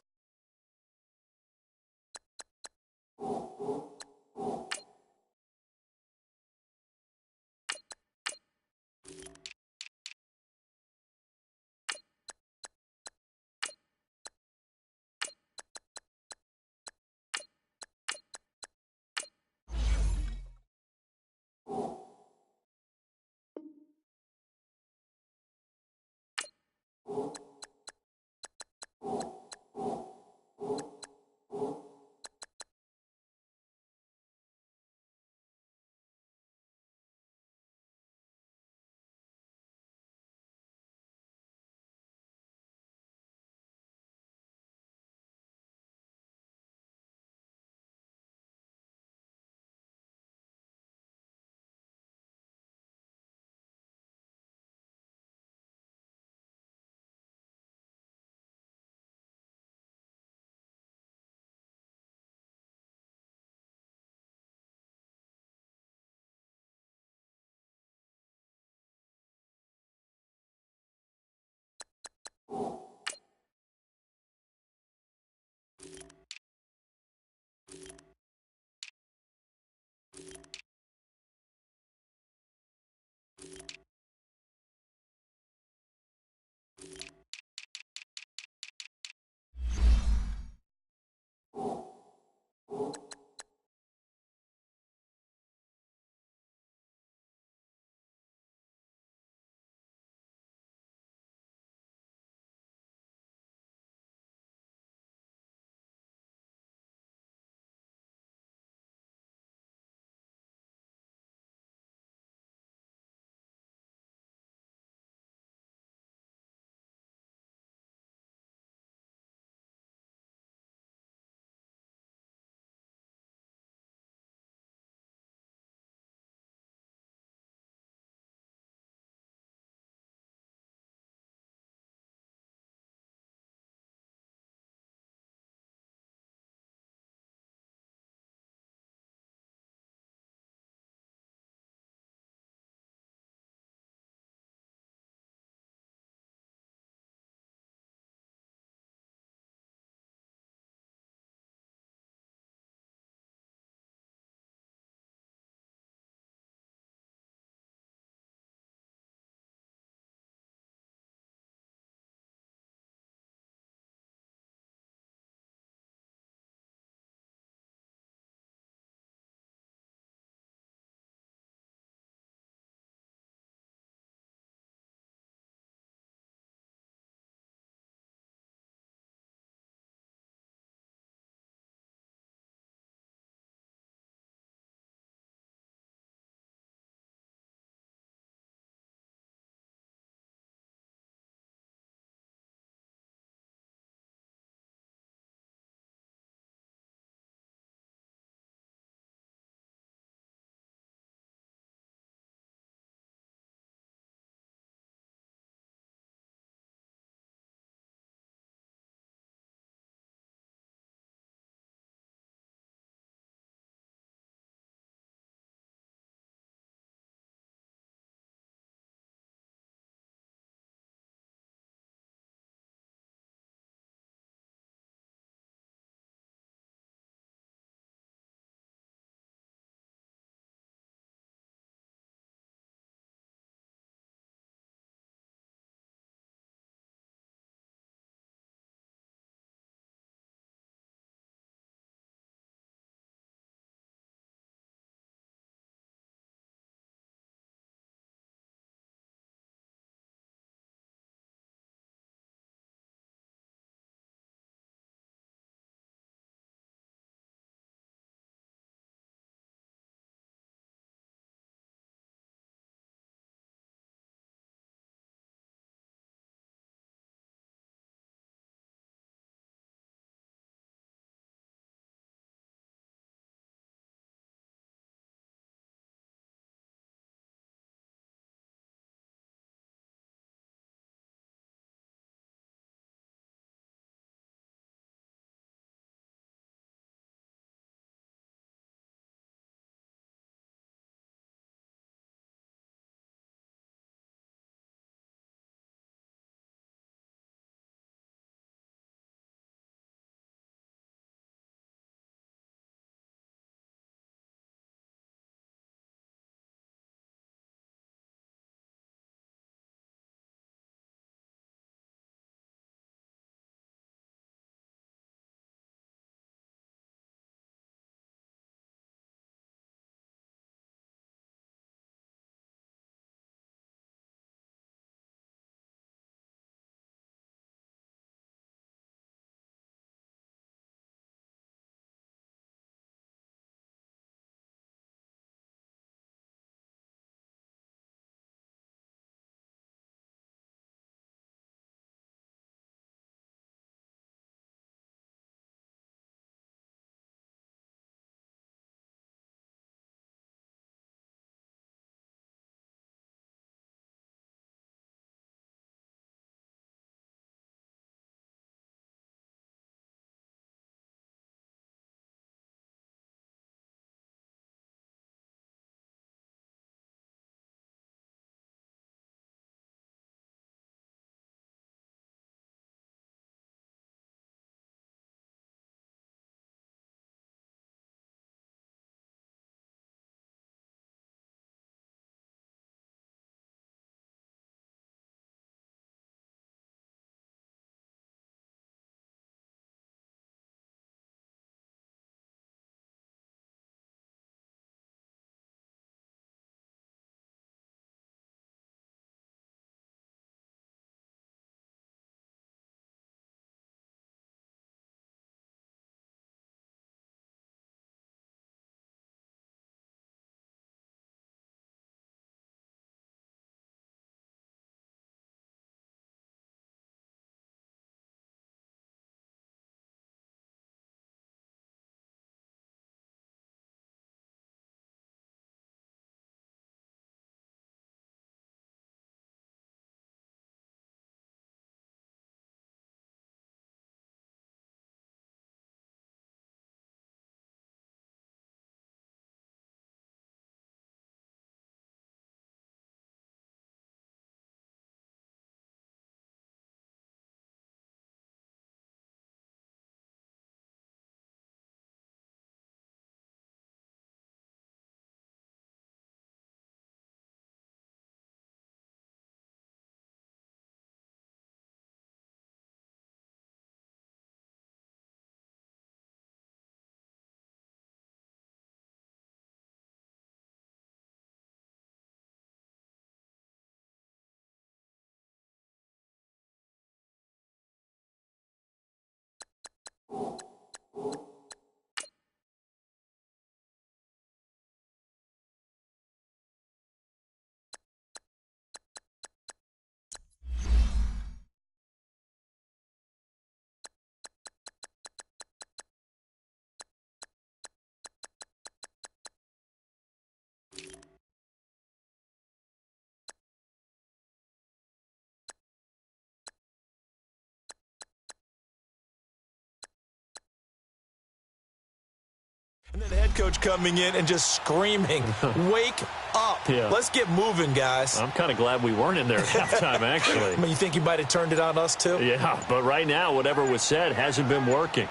And then the head coach coming in and just screaming, wake up. Yeah. Let's get moving, guys. I'm kind of glad we weren't in there at halftime, actually. I mean, you think you might have turned it on us, too? Yeah, but right now, whatever was said hasn't been working.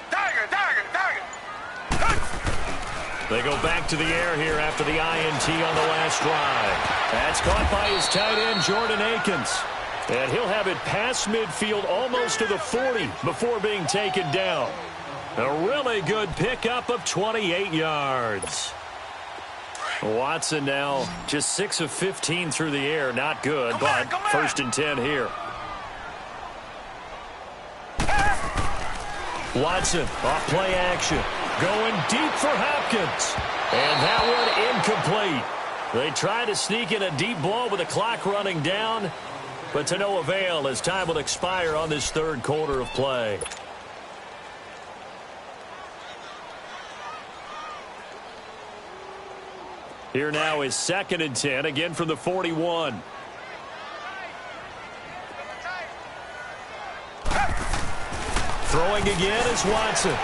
Target. They go back to the air here after the INT on the last drive. That's caught by his tight end, Jordan Akins. And he'll have it past midfield almost to the 40 before being taken down. A really good pickup of 28 yards. Watson now just 6 of 15 through the air. Not good, but first and 10 here. Watson off play action. Going deep for Hopkins. And that one incomplete. They try to sneak in a deep ball with the clock running down, but to no avail as time will expire on this third quarter of play. Here now is second and 10, again from the 41. Throwing again is Watson.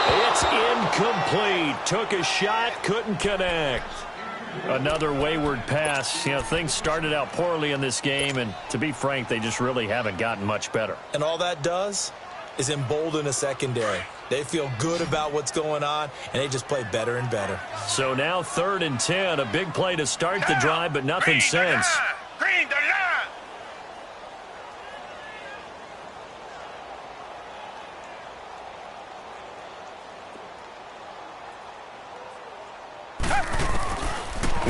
It's incomplete. Took a shot, couldn't connect. Another wayward pass. You know, things started out poorly in this game, and to be frank, they just really haven't gotten much better. And all that does is embolden a secondary. They feel good about what's going on, and they just play better and better. So now third and 10, a big play to start the drive, but nothing since. Green the line.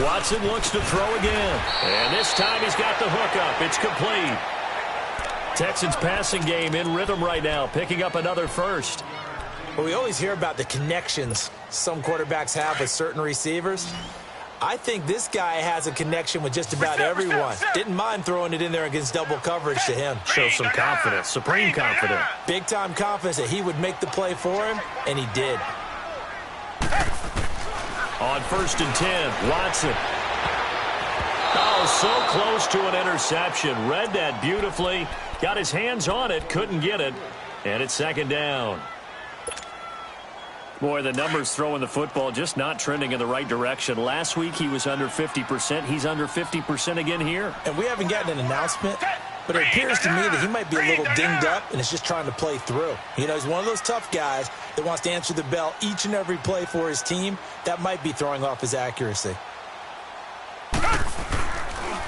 Watson looks to throw again. And this time he's got the hook up. It's complete. Texans passing game in rhythm right now, picking up another first. Well, we always hear about the connections some quarterbacks have with certain receivers. I think this guy has a connection with just about everyone. Didn't mind throwing it in there against double coverage to him. Shows some confidence, supreme confidence. Big-time confidence that he would make the play for him, and he did. On first and 10, Watson. Oh, so close to an interception. Read that beautifully. Got his hands on it, couldn't get it. And it's second down. Boy, the numbers throwing the football just not trending in the right direction. Last week he was under 50%. He's under 50% again here. And we haven't gotten an announcement, but it appears to me that he might be a little dinged up and is just trying to play through. You know, he's one of those tough guys that wants to answer the bell each and every play for his team. That might be throwing off his accuracy.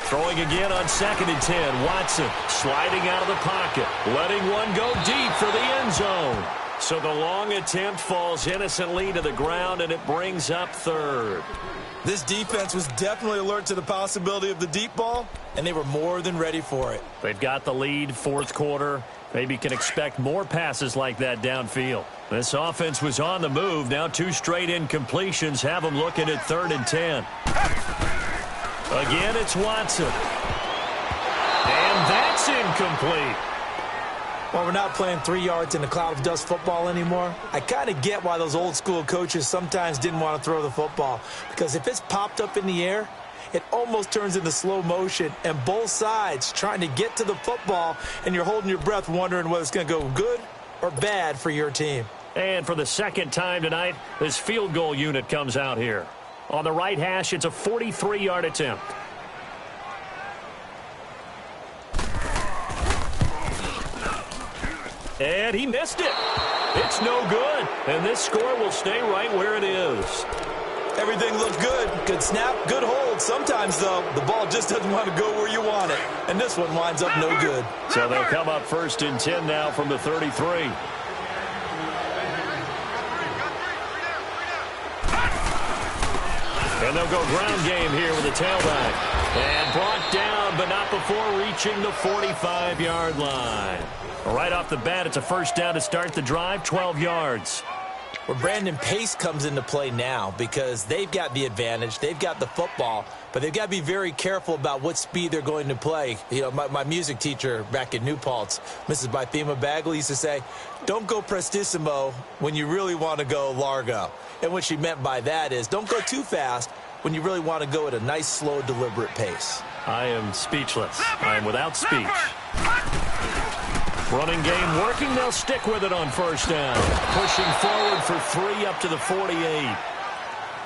Throwing again on second and 10. Watson sliding out of the pocket, letting one go deep for the end zone. So the long attempt falls innocently to the ground, and it brings up third. This defense was definitely alert to the possibility of the deep ball, and they were more than ready for it. They've got the lead, fourth quarter. Maybe can expect more passes like that downfield. This offense was on the move. Now 2 straight incompletions have them looking at third and 10. Again, it's Watson. And that's incomplete. Well, we're not playing 3 yards in a cloud of dust football anymore. I kind of get why those old school coaches sometimes didn't want to throw the football. Because if it's popped up in the air, it almost turns into slow motion. And both sides trying to get to the football, and you're holding your breath wondering whether it's going to go good or bad for your team. And for the second time tonight, this field goal unit comes out here. On the right hash, it's a 43-yard attempt. And he missed it. It's no good. And this score will stay right where it is. Everything looked good. Good snap, good hold. Sometimes, though, the ball just doesn't want to go where you want it. And this one winds up no good. So they'll come up first and 10 now from the 33. And they'll go ground game here with the tailback. And brought down but not before reaching the 45-yard line. Right off the bat, it's a first down to start the drive, 12 yards. Well, Brandon, pace comes into play now because they've got the advantage. They've got the football, but they've got to be very careful about what speed they're going to play. You know, my music teacher back in New Paltz, Mrs. Bythema Bagley, used to say, don't go prestissimo when you really want to go largo. And what she meant by that is don't go too fast when you really want to go at a nice, slow, deliberate pace. I am speechless. I am without speech. Running game working. They'll stick with it on first down. Pushing forward for 3 up to the 48.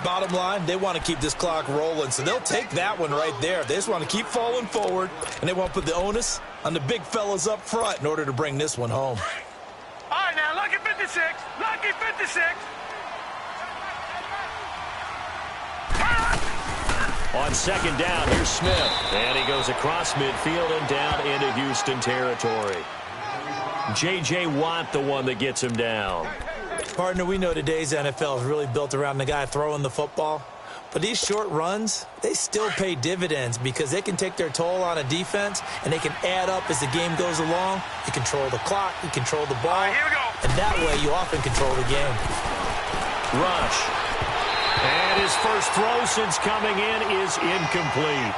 Bottom line, they want to keep this clock rolling, so they'll take that one right there. They just want to keep falling forward, and they want to put the onus on the big fellas up front in order to bring this one home. All right, now, lucky 56. Lucky 56. On second down, here's Smith. And he goes across midfield and down into Houston territory. J.J. Watt, the one that gets him down. Partner, we know today's NFL is really built around the guy throwing the football. But these short runs, they still pay dividends because they can take their toll on a defense, and they can add up as the game goes along. You control the clock, you control the ball, and that way you often control the game. Rush. And his first throw since coming in is incomplete.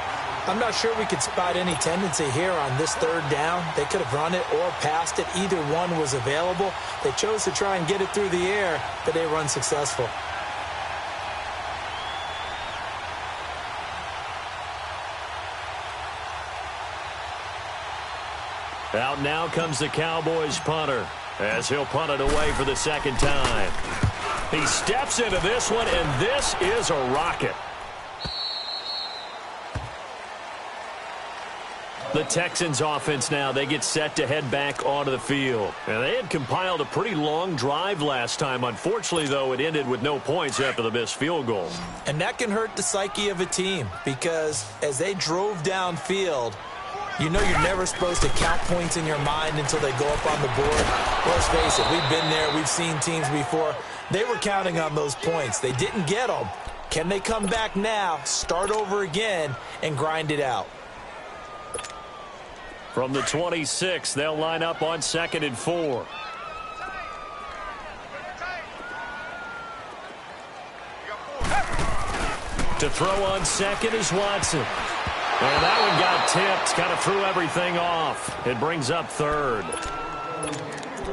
I'm not sure we could spot any tendency here on this third down. They could have run it or passed it. Either one was available. They chose to try and get it through the air, but they were unsuccessful. Out now comes the Cowboys punter as he'll punt it away for the second time. He steps into this one, and this is a rocket. The Texans offense now, they get set to head back onto the field. And they had compiled a pretty long drive last time. Unfortunately, though, it ended with no points after the missed field goal. And that can hurt the psyche of a team because as they drove downfield, you know you're never supposed to count points in your mind until they go up on the board. Let's face it, we've been there. We've seen teams before. They were counting on those points. They didn't get them. Can they come back now, start over again, and grind it out? From the 26, they'll line up on 2nd and 4. To throw on second is Watson. And that one got tipped, kind of threw everything off. It brings up 3rd.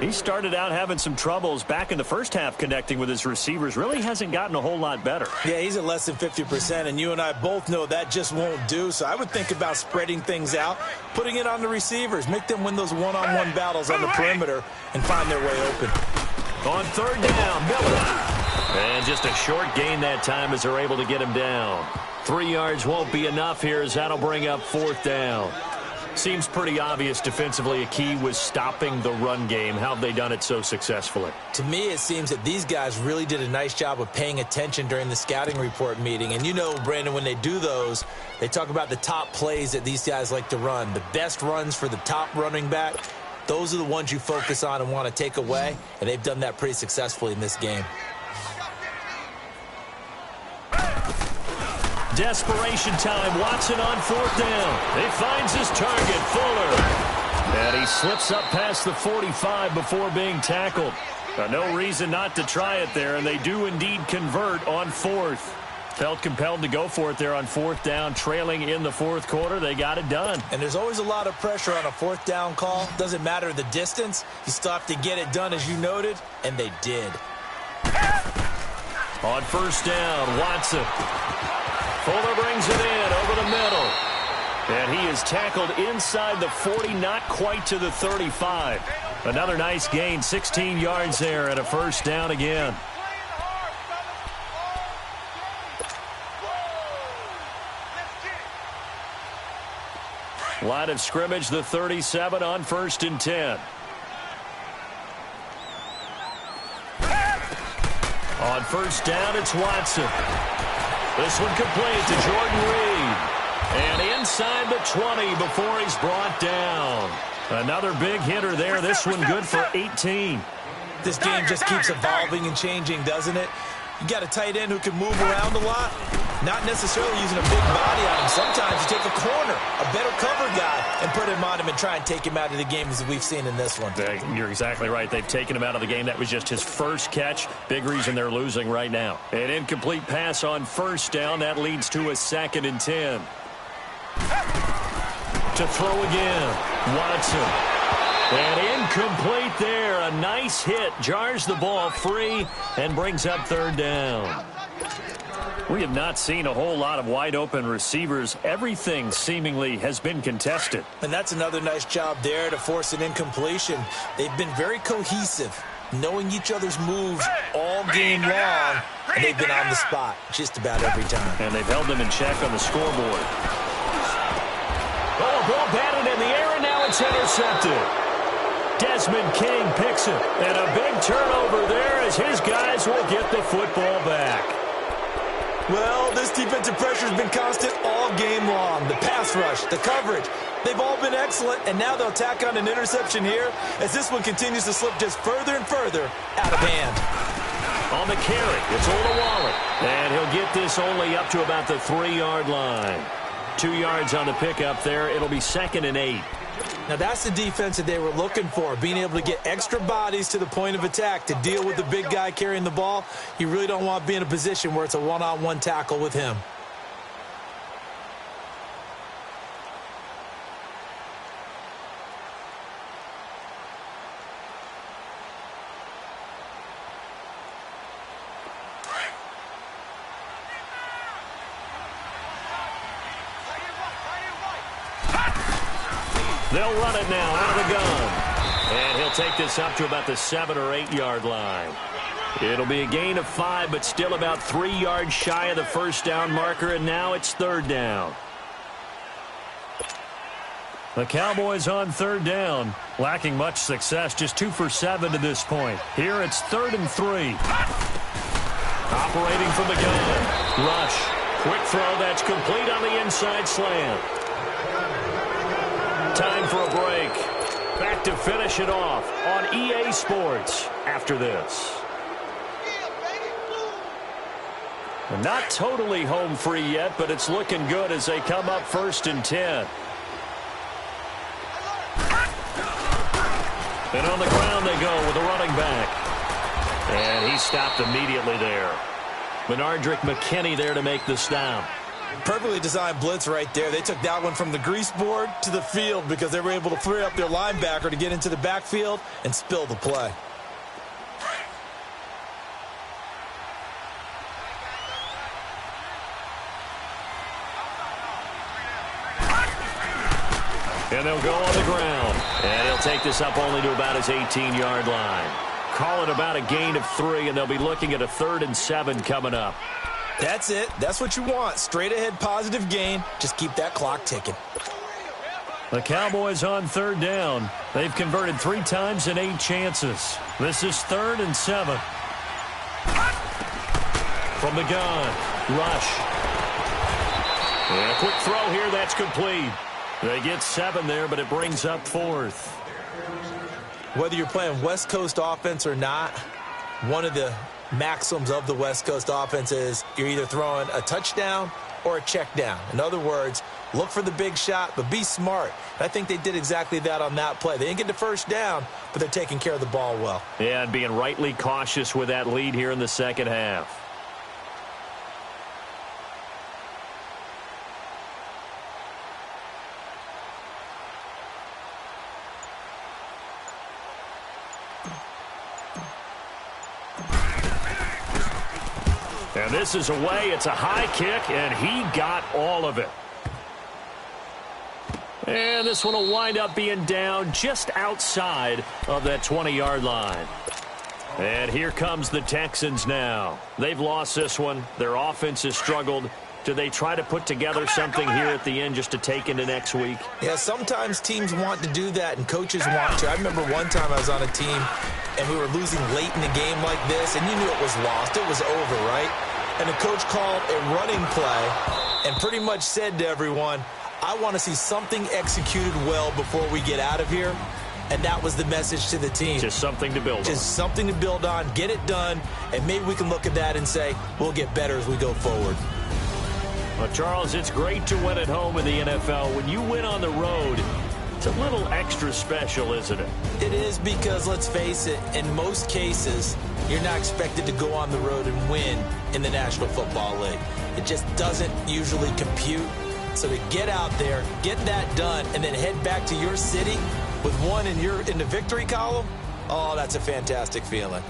He started out having some troubles back in the first half connecting with his receivers. Really hasn't gotten a whole lot better. Yeah, he's at less than 50%, and you and I both know that just won't do. So I would think about spreading things out, putting it on the receivers, make them win those one-on-one battles on the perimeter, and find their way open. On 3rd down, Miller. And just a short gain that time as they're able to get him down. 3 yards won't be enough here as that'll bring up 4th down. Seems pretty obvious defensively a key was stopping the run game. How have they done it so successfully? To me, it seems that these guys really did a nice job of paying attention during the scouting report meeting. And you know, Brandon, when they do those, they talk about the top plays that these guys like to run. The best runs for the top running back, those are the ones you focus on and want to take away. And they've done that pretty successfully in this game. Desperation time. Watson on 4th down. He finds his target, Fuller. And he slips up past the 45 before being tackled. No reason not to try it there, and they do indeed convert on 4th. Felt compelled to go for it there on 4th down, trailing in the 4th quarter. They got it done. And there's always a lot of pressure on a 4th down call. Doesn't matter the distance. You still have to get it done, as you noted, and they did. On 1st down, Watson. Fuller brings it in over the middle. And he is tackled inside the 40, not quite to the 35. Another nice gain, 16 yards there, and a 1st down again. Line of scrimmage, the 37 on 1st and 10. On 1st down, it's Watson. This one complete to Jordan Reed. And inside the 20 before he's brought down. Another big hitter there. This one good for 18. This game just keeps evolving and changing, doesn't it? You got a tight end who can move around a lot. Not necessarily using a big body on him. Sometimes you take a corner, a better cover guy, and put him on him and try and take him out of the game as we've seen in this one. You're exactly right. They've taken him out of the game. That was just his first catch. Big reason they're losing right now. An incomplete pass on first down. That leads to a 2nd and 10. To throw again. Watson. And incomplete there. A nice hit. Jars the ball free and brings up 3rd down. We have not seen a whole lot of wide-open receivers. Everything seemingly has been contested. And that's another nice job there to force an incompletion. They've been very cohesive, knowing each other's moves all game long, and they've been on the spot just about every time. And they've held them in check on the scoreboard. Oh, ball batted in the air, and now it's intercepted. Desmond King picks it, and a big turnover there as his guys will get the football back. Well, this defensive pressure has been constant all game long. The pass rush, the coverage, they've all been excellent, and now they'll tack on an interception here as this one continues to slip just further and further out of hand. On the carry, it's Olawale, and he'll get this only up to about the 3-yard line. 2 yards on the pickup there. It'll be 2nd and 8. Now, that's the defense that they were looking for, being able to get extra bodies to the point of attack to deal with the big guy carrying the ball. You really don't want to be in a position where it's a one-on-one tackle with him. They'll run it now out of the gun. And he'll take this up to about the 7 or 8 yard line. It'll be a gain of 5, but still about 3 yards shy of the first down marker, and now it's 3rd down. The Cowboys on 3rd down, lacking much success, just 2 for 7 to this point. Here it's 3rd and 3. Operating from the gun. Rush. Quick throw that's complete on the inside slant. Time for a break. Back to finish it off on EA Sports after this. Not totally home free yet, but it's looking good as they come up 1st and 10. And on the ground they go with a running back. And he stopped immediately there. Benardrick McKinney there to make the stop. Perfectly designed blitz right there. They took that one from the grease board to the field because they were able to free up their linebacker to get into the backfield and spill the play. And they'll go on the ground. And he'll take this up only to about his 18-yard line. Call it about a gain of 3, and they'll be looking at a 3rd and 7 coming up. That's it. That's what you want. Straight ahead positive gain. Just keep that clock ticking. The Cowboys on 3rd down. They've converted 3 times in 8 chances. This is 3rd and 7. From the gun. Rush. And a quick throw here. That's complete. They get 7 there, but it brings up 4th. Whether you're playing West Coast offense or not, one of the maxims of the West Coast offense is you're either throwing a touchdown or a check down. In other words, look for the big shot, but be smart. And I think they did exactly that on that play. They didn't get the first down, but they're taking care of the ball well. Yeah, and being rightly cautious with that lead here in the second half. And this is away. It's a high kick, and he got all of it. And this one will wind up being down just outside of that 20-yard line. And here comes the Texans now. They've lost this one. Their offense has struggled. Do they try to put together something here at the end just to take into next week? Yeah, sometimes teams want to do that, and coaches want to. I remember one time I was on a team, and we were losing late in the game like this, and you knew it was lost. It was over, right? And the coach called a running play and pretty much said to everyone, I want to see something executed well before we get out of here. And that was the message to the team. Just something to build on. Just something to build on, get it done, and maybe we can look at that and say, we'll get better as we go forward. Well, Charles, it's great to win at home in the NFL. When you win on the road, it's a little extra special, isn't it? It is, because, let's face it, in most cases, you're not expected to go on the road and win in the National Football League. It just doesn't usually compute. So to get out there, get that done, and then head back to your city with one in the victory column, oh, that's a fantastic feeling.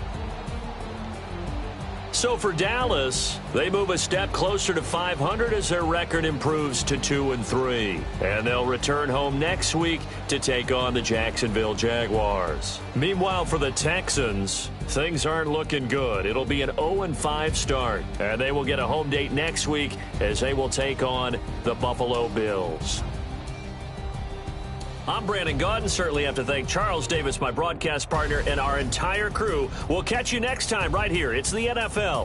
So for Dallas, they move a step closer to 500 as their record improves to 2-3. And they'll return home next week to take on the Jacksonville Jaguars. Meanwhile, for the Texans, things aren't looking good. It'll be an 0-5 start. And they will get a home date next week as they will take on the Buffalo Bills. I'm Brandon Gaudin. Certainly have to thank Charles Davis, my broadcast partner, and our entire crew. We'll catch you next time right here. It's the NFL.